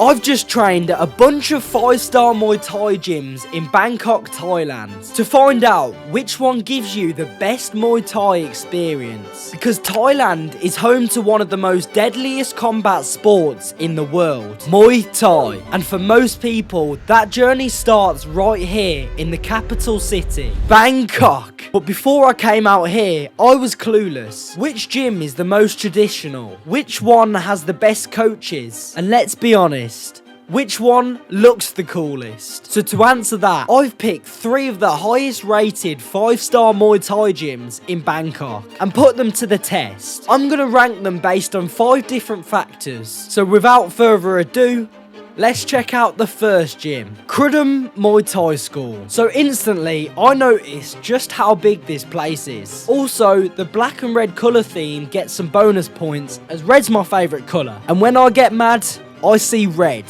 I've just trained at a bunch of 5-star Muay Thai gyms in Bangkok, Thailand, to find out which one gives you the best Muay Thai experience. Because Thailand is home to one of the most deadliest combat sports in the world, Muay Thai. And for most people, that journey starts right here in the capital city, Bangkok. But before I came out here, I was clueless. Which gym is the most traditional? Which one has the best coaches? And let's be honest, which one looks the coolest? So to answer that, I've picked 3 of the highest rated 5-star Muay Thai gyms in Bangkok and put them to the test. I'm going to rank them based on 5 different factors. So without further ado, let's check out the first gym, Crudum Muay Thai School. So instantly, I noticed just how big this place is. Also, the black and red colour theme gets some bonus points, as red's my favourite colour. And when I get mad, I see red.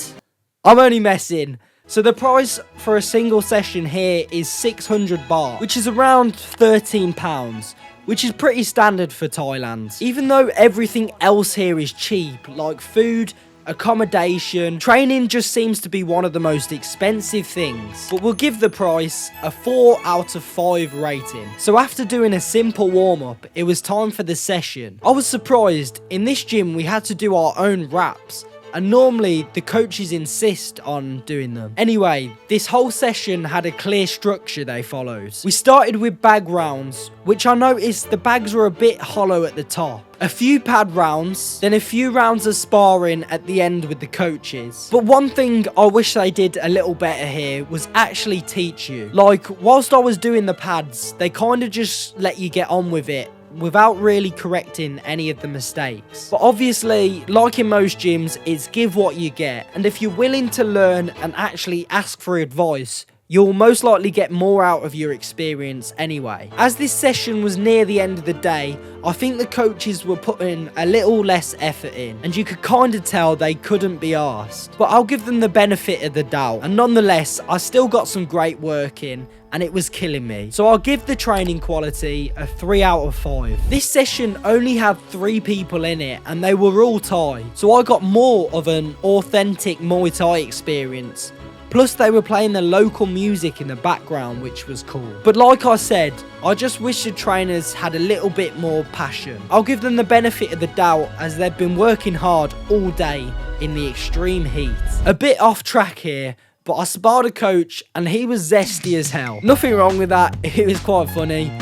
I'm only messing. So the price for a single session here is 600 baht, which is around £13, which is pretty standard for Thailand. Even though everything else here is cheap, like food, accommodation, training just seems to be one of the most expensive things. But we'll give the price a 4 out of 5 rating. So after doing a simple warm-up, it was time for the session. I was surprised, in this gym we had to do our own wraps, and normally the coaches insist on doing them. Anyway, this whole session had a clear structure they followed. We started with bag rounds, which I noticed the bags were a bit hollow at the top. A few pad rounds, then a few rounds of sparring at the end with the coaches. But one thing I wish they did a little better here was actually teach you. Like, whilst I was doing the pads, they kind of just let you get on with it without really correcting any of the mistakes. But obviously, like in most gyms, it's give what you get. And if you're willing to learn and actually ask for advice, you'll most likely get more out of your experience anyway. As this session was near the end of the day, I think the coaches were putting a little less effort in, and you could kind of tell they couldn't be arsed. But I'll give them the benefit of the doubt, and nonetheless, I still got some great work in, and it was killing me. So I'll give the training quality a 3 out of 5. This session only had 3 people in it, and they were all Thai, so I got more of an authentic Muay Thai experience. Plus they were playing the local music in the background, which was cool. But like I said, I just wish the trainers had a little bit more passion. I'll give them the benefit of the doubt, as they've been working hard all day in the extreme heat. A bit off track here, but I sparred a coach and he was zesty as hell. Nothing wrong with that, it was quite funny.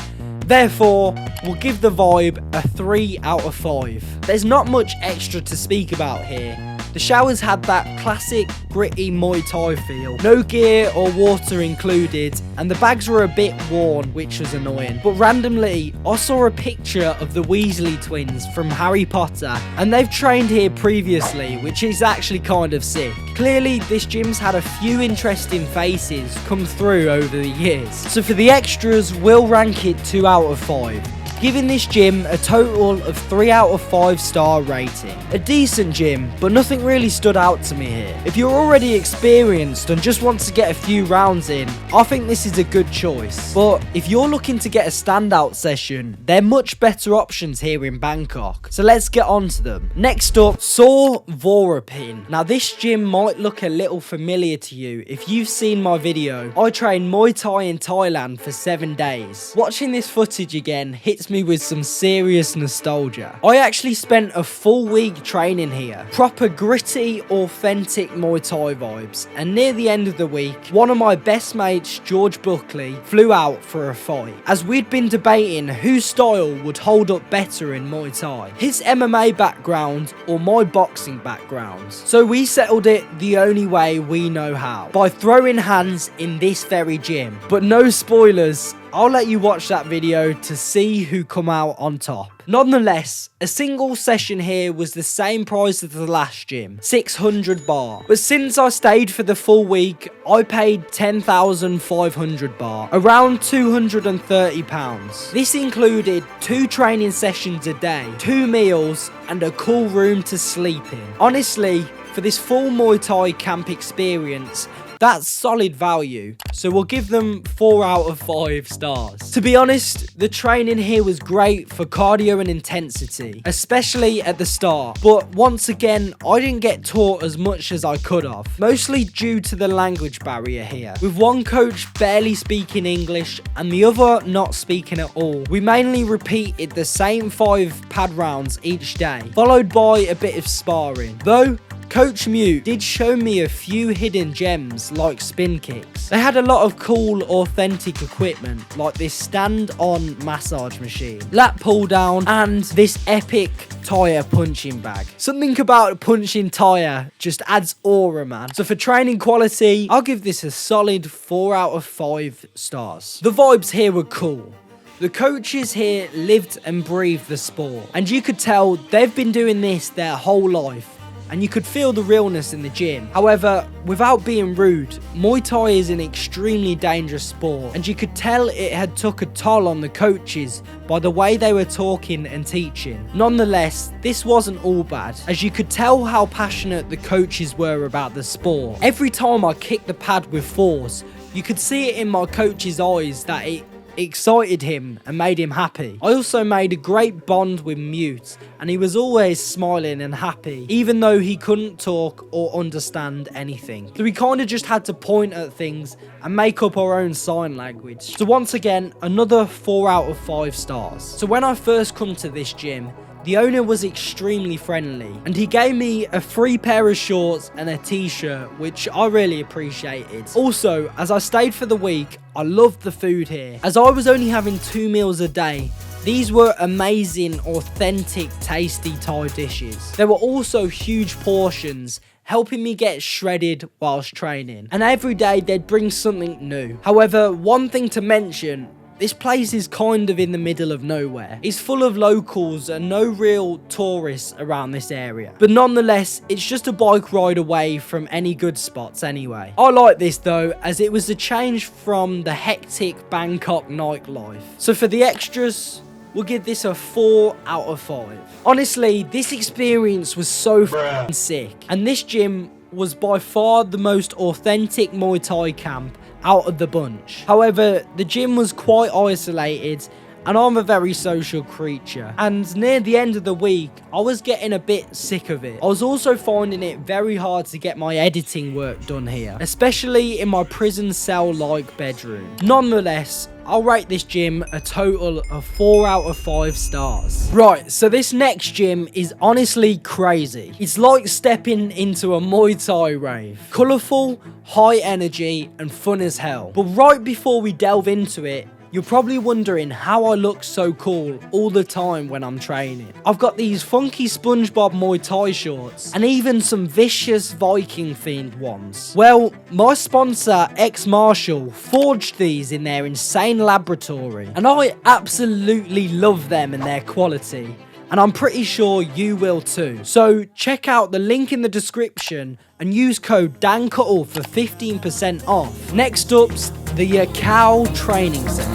Therefore, we'll give the vibe a 3 out of 5. There's not much extra to speak about here. The showers had that classic gritty Muay Thai feel, no gear or water included, and the bags were a bit worn, which was annoying. But randomly, I saw a picture of the Weasley twins from Harry Potter, and they've trained here previously, which is actually kind of sick. Clearly, this gym's had a few interesting faces come through over the years. So for the extras, we'll rank it 2 out of 5. Giving this gym a total of 3 out of 5 star rating. A decent gym, but nothing really stood out to me here. If you're already experienced and just want to get a few rounds in, I think this is a good choice. But if you're looking to get a standout session, there are much better options here in Bangkok. So let's get on to them. Next up, Vorain. Now this gym might look a little familiar to you if you've seen my video. I trained Muay Thai in Thailand for 7 days. Watching this footage again hits me with some serious nostalgia. I actually spent a full week training here. Proper gritty, authentic Muay Thai vibes. And near the end of the week, one of my best mates, George Buckley, flew out for a fight, as we'd been debating whose style would hold up better in Muay Thai, his MMA background or my boxing background. So we settled it the only way we know how, by throwing hands in this very gym. But no spoilers, I'll let you watch that video to see who come out on top. Nonetheless, a single session here was the same price as the last gym, 600 baht. But since I stayed for the full week, I paid 10,500 baht, around £230. This included 2 training sessions a day, 2 meals, and a cool room to sleep in. Honestly, for this full Muay Thai camp experience, that's solid value, so we'll give them 4 out of 5 stars. To be honest, the training here was great for cardio and intensity, especially at the start, but once again, I didn't get taught as much as I could have, mostly due to the language barrier here, with one coach barely speaking English and the other not speaking at all. We mainly repeated the same 5 pad rounds each day, followed by a bit of sparring, though Coach Mute did show me a few hidden gems like spin kicks. They had a lot of cool, authentic equipment like this stand-on massage machine, lat pull down, and this epic tyre punching bag. Something about a punching tyre just adds aura, man. So for training quality, I'll give this a solid 4 out of 5 stars. The vibes here were cool. The coaches here lived and breathed the sport, and you could tell they've been doing this their whole life. And you could feel the realness in the gym. However, without being rude, Muay Thai is an extremely dangerous sport, and you could tell it had took a toll on the coaches by the way they were talking and teaching. Nonetheless, this wasn't all bad, as you could tell how passionate the coaches were about the sport. Every time I kicked the pad with force, you could see it in my coach's eyes that it excited him and made him happy. I also made a great bond with Mute, and he was always smiling and happy, even though he couldn't talk or understand anything. So we kind of just had to point at things and make up our own sign language. So once again, another 4 out of 5 stars. So when I first come to this gym, the owner was extremely friendly, and he gave me a free pair of shorts and a t-shirt, which I really appreciated. Also, as I stayed for the week, I loved the food here. As I was only having 2 meals a day, these were amazing, authentic, tasty Thai dishes. There were also huge portions, helping me get shredded whilst training. And every day they'd bring something new. However, one thing to mention, this place is kind of in the middle of nowhere. It's full of locals and no real tourists around this area. But nonetheless, it's just a bike ride away from any good spots anyway. I like this though, as it was a change from the hectic Bangkok nightlife. So for the extras, we'll give this a 4 out of 5. Honestly, this experience was so f***ing sick. And this gym was by far the most authentic Muay Thai camp out of the bunch. However, the gym was quite isolated, and I'm a very social creature. And near the end of the week, I was getting a bit sick of it. I was also finding it very hard to get my editing work done here, especially in my prison cell-like bedroom. Nonetheless, I'll rate this gym a total of 4 out of 5 stars. Right, so this next gym is honestly crazy. It's like stepping into a Muay Thai rave. Colourful, high energy, and fun as hell. But right before we delve into it, you're probably wondering how I look so cool all the time when I'm training. I've got these funky SpongeBob Muay Thai shorts, and even some vicious Viking themed ones. Well, my sponsor, X-Marshall, forged these in their insane laboratory, and I absolutely love them and their quality. And I'm pretty sure you will too. So check out the link in the description and use code DANCUTTLE for 15% off. Next up's the Yokkao Training Centre.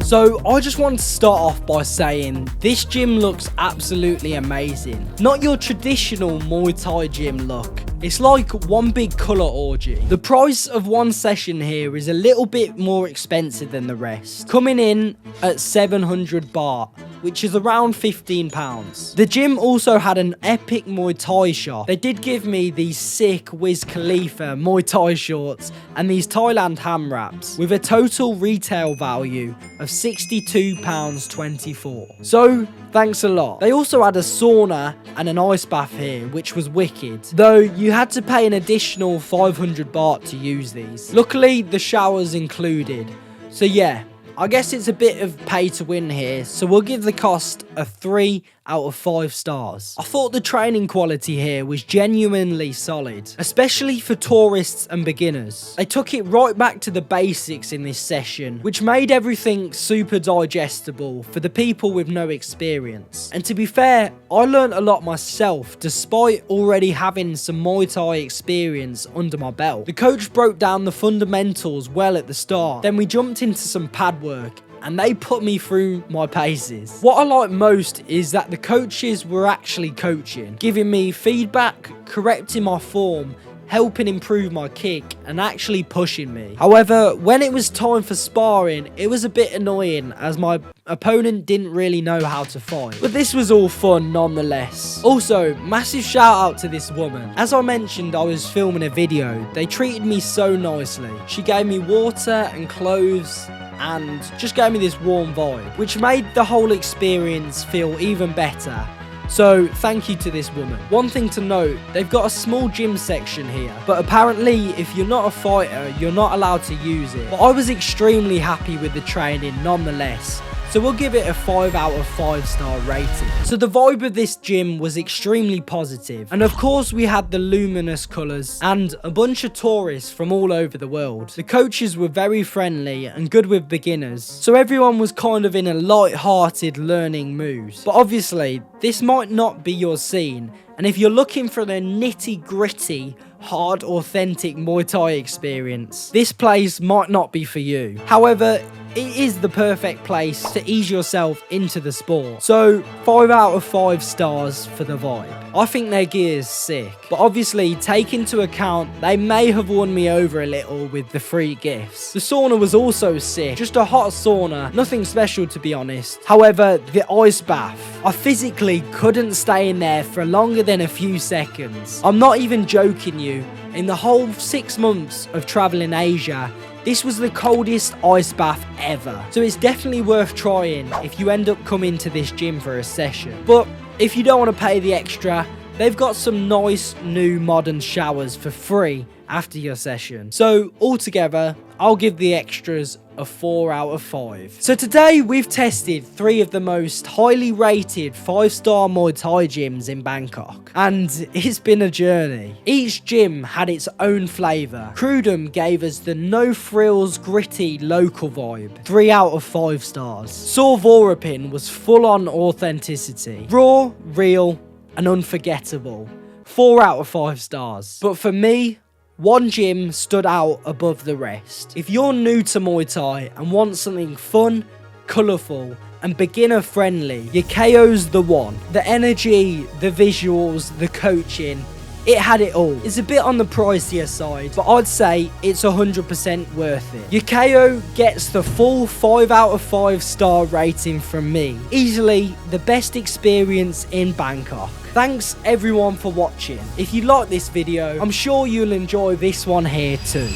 So I just want to start off by saying this gym looks absolutely amazing. Not your traditional Muay Thai gym look. It's like one big colour orgy. The price of one session here is a little bit more expensive than the rest, coming in at 700 baht, which is around £15. The gym also had an epic Muay Thai shop. They did give me these sick Wiz Khalifa Muay Thai shorts and these Thailand ham wraps with a total retail value of £62.24. So thanks a lot. They also had a sauna and an ice bath here, which was wicked, though you had to pay an additional 500 baht to use these. Luckily, the shower's included. So yeah, I guess it's a bit of pay to win here, so we'll give the cost a 3 out of 5 stars. I thought the training quality here was genuinely solid, especially for tourists and beginners. They took it right back to the basics in this session, which made everything super digestible for the people with no experience. And to be fair, I learned a lot myself, despite already having some Muay Thai experience under my belt. The coach broke down the fundamentals well at the start, then we jumped into some pad work, and they put me through my paces. What I like most is that the coaches were actually coaching, giving me feedback, correcting my form, helping improve my kick, and actually pushing me. However, when it was time for sparring, it was a bit annoying as my opponent didn't really know how to fight. But this was all fun nonetheless. Also, massive shout out to this woman. As I mentioned, I was filming a video. They treated me so nicely. She gave me water and clothes and just gave me this warm vibe, which made the whole experience feel even better. So, thank you to this woman. One thing to note, they've got a small gym section here, but apparently if you're not a fighter, you're not allowed to use it. But I was extremely happy with the training nonetheless. So we'll give it a 5 out of 5 star rating. So the vibe of this gym was extremely positive. And of course we had the luminous colours and a bunch of tourists from all over the world. The coaches were very friendly and good with beginners. So everyone was kind of in a light-hearted learning mood. But obviously this might not be your scene. And if you're looking for the nitty-gritty, hard, authentic Muay Thai experience, this place might not be for you. However, it is the perfect place to ease yourself into the sport. So, 5 out of 5 stars for the vibe. I think their gear is sick, but obviously take into account they may have won me over a little with the free gifts. The sauna was also sick, just a hot sauna, nothing special to be honest. However, the ice bath, I physically couldn't stay in there for longer than a few seconds. I'm not even joking you, in the whole 6 months of traveling Asia, this was the coldest ice bath ever. So it's definitely worth trying if you end up coming to this gym for a session. But if you don't want to pay the extra, they've got some nice new modern showers for free after your session. So altogether, I'll give the extras a 4 out of 5. So today we've tested 3 of the most highly rated 5-star Muay Thai gyms in Bangkok. And it's been a journey. Each gym had its own flavour. Crudum gave us the no frills, gritty local vibe. 3 out of 5 stars. Vorain was full on authenticity. Raw, real, and unforgettable. 4 out of 5 stars. But for me, one gym stood out above the rest. If you're new to Muay Thai and want something fun, colourful, and beginner friendly, Yokkao's the one. The energy, the visuals, the coaching, it had it all. It's a bit on the pricier side, but I'd say it's 100% worth it. Yokkao gets the full 5 out of 5 star rating from me. Easily the best experience in Bangkok. Thanks everyone for watching. If you like this video, I'm sure you'll enjoy this one here too.